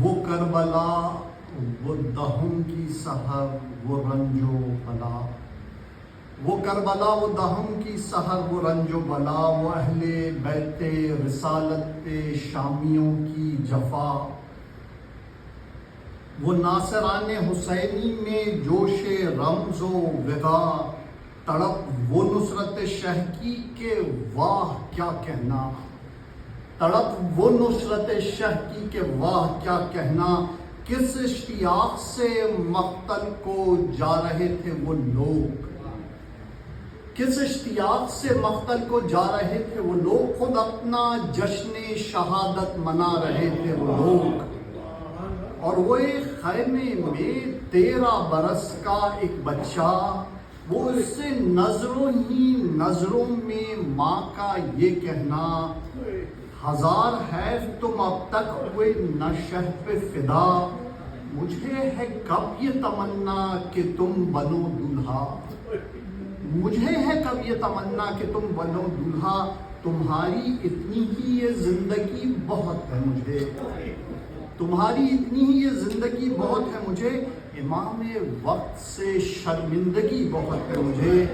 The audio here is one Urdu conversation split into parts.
وہ کربلا، وہ دہم کی سحر، وہ رنج و بلا، وہ کربلا، وہ دہم کی سحر، وہ رنج و بلا، وہ اہل بیت رسالت شامیوں کی جفا، وہ ناصران حسینی میں جوش رمز و وغا، تڑپ وہ نصرت شہ کی کہ واہ کیا کہنا، تڑپ وہ نصرت شہ کی کہ واہ کیا کہنا، کس اشتیاق سے مقتل کو جا رہے تھے وہ لوگ، کس اشتیاق سے مقتل کو جا رہے تھے وہ لوگ، خود اپنا جشن شہادت منا رہے تھے وہ لوگ، اور وہ ایک خیمے میں 13 برس کا ایک بچہ، وہ اس سے نظروں ہی نظروں میں ماں کا یہ کہنا، ہزار حیف تم اب تک ہوئے نہ شہ پہ فدا، مجھے ہے کب یہ تمنا کہ تم بنو دولہا، مجھے ہے کب یہ تمنا کہ تم بنو دولہا، تمہاری اتنی ہی یہ زندگی بہت ہے مجھے، تمہاری اتنی ہی یہ زندگی بہت ہے مجھے، امام وقت سے شرمندگی بہت ہے مجھے۔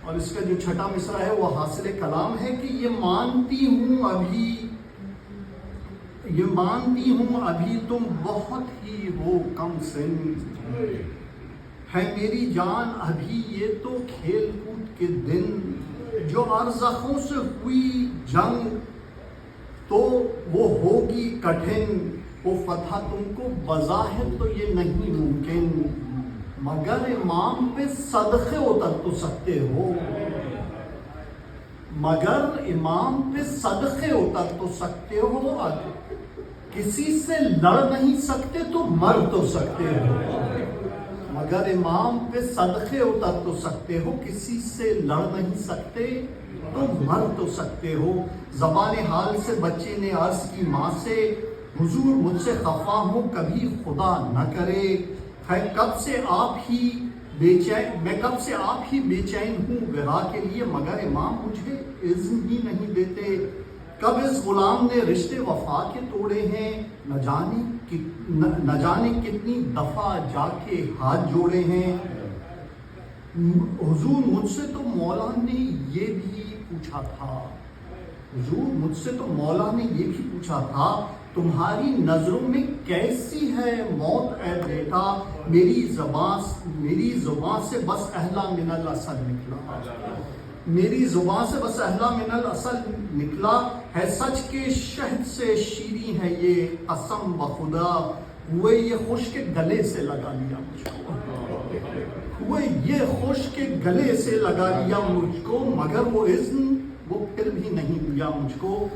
اور اس کا جو چھٹا مصرع ہے وہ حاصل کلام ہے کہ یہ مانتی ہوں ابھی تم بہت ہی وہ کم سن، ہے میری جان ابھی یہ تو کھیل کود کے دن، جو ارزخوں سے ہوئی جنگ تو وہ ہوگی کٹھن، وہ فتح تم کو بظاہر تو یہ نہیں ممکن، مگر امام پہ صدقے اتر تو سکتے ہو، مگر امام پہ صدقے اتر تو سکتے ہو، کسی سے لڑ نہیں سکتے تو مر تو سکتے ہو، مگر امام پہ صدقے اتر تو سکتے ہو، کسی سے لڑ نہیں سکتے تو مر تو سکتے ہو۔ زبان حال سے بچے نے عرض کی ماں سے، حضور مجھ سے خفا ہوں کبھی خدا نہ کرے، میں کب سے آپ ہی بے چین ہوں وغا کے لیے، مگر امام مجھے اذن ہی نہیں دیتے، کب اس غلام نے رشتے وفا کے توڑے ہیں، نہ جانے کتنی دفعہ جا کے ہاتھ جوڑے ہیں، حضور مجھ سے تو مولا نے یہ بھی پوچھا تھا، حضور مجھ سے تو مولا نے یہ بھی پوچھا تھا، تمہاری نظروں میں کیسی ہے موت اے بیٹا، میری زبان سے بس اہلا من الاصل نکلا، میری زبان سے بس اہلا من الاصل نکلا، ہے سچ کے شہد سے شیریں ہے یہ قسم بخدا، ہوئے یہ خوش کے گلے سے لگا لیا مجھ کو، ہوئے یہ خوش کے گلے سے لگا لیا مجھ کو، مگر وہ اذن وہ پھر بھی نہیں دیا مجھ کو،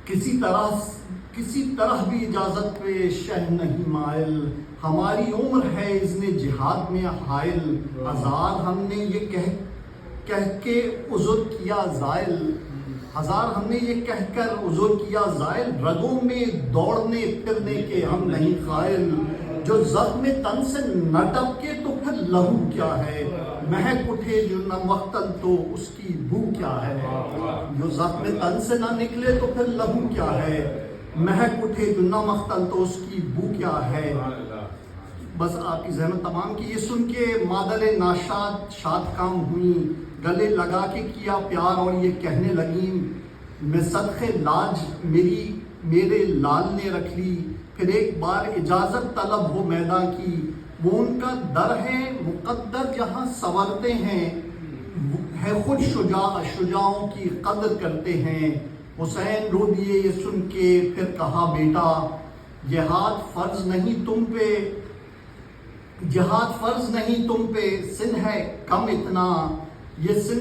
کسی طرح بھی اجازت پہ شہ نہیں مائل، ہماری عمر ہے اذن جہاد میں حائل، ہزار ہم نے یہ کہہ کے عذر کیا زائل، ہزار ہم نے یہ کہہ کر عذر کیا زائل، رگوں میں دوڑنے پھرنے کے ہم نہیں قائل، جو زخم تن سے نہ ٹپکے تو پھر لہو کیا ہے، مہک اٹھے جو نہ مقتل تو اس کی بو کیا ہے، جو زخم تن سے نہ نکلے تو پھر لہو کیا ہے، مہک اٹھے جو نہ مقتل تو اس کی بو کیا ہے۔ بس آپ کی زحمت تمام کی، یہ سن کے مادل ناشاد شاد کام ہوئیں، گلے لگا کے کیا پیار اور یہ کہنے لگیں، میں صدقے لاج میرے لال نے رکھ لی، پھر ایک بار اجازت طلب ہو میدان کی، وہ ان کا در ہے مقدر جہاں سنورتے ہیں، ہے خود شجاعوں کی قدر کرتے ہیں، حسین رو دیے یہ سن کے پھر کہا بیٹا، جہاد فرض نہیں تم پہ، سن ہے کم اتنا، یہ سن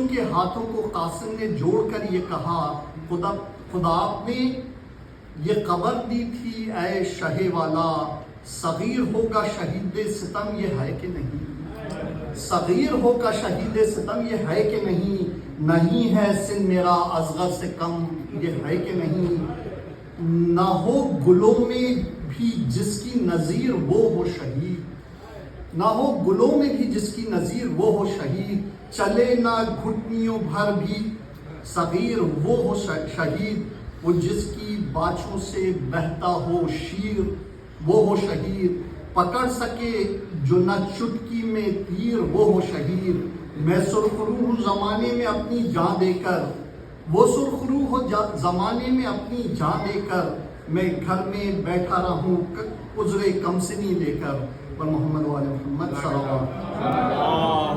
کے ہاتھوں کو قاسم نے جوڑ کر یہ کہا، خدا آپ نے یہ قبر دی تھی اے شہ والا، صغیر ہوگا شہید ستم یہ ہے کہ نہیں، صغیر ہوگا شہید ستم یہ ہے کہ نہیں ہے سن میرا اصغر سے کم یہ ہے کہ نہیں، نہ ہو گلوں میں بھی جس کی نظیر وہ ہو شہید، نہ ہو گلوں میں بھی جس کی نظیر وہ ہو شہید، چلے نہ گھٹنیوں بھر بھی صغیر وہ ہو شہید، وہ جس کی باچھوں سے بہتا ہو شیر وہ ہو شہید، پکڑ سکے جو نہ چٹکی میں تیر وہ ہو شہید، میں سرخرو ہوں زمانے میں اپنی جان دے کر، وہ سرخرو ہو زمانے میں اپنی جان دے کر، میں گھر میں بیٹھا رہوں عذر کم سنی لے کر، پر محمد وآل محمد صلی اللہ علیہ وسلم.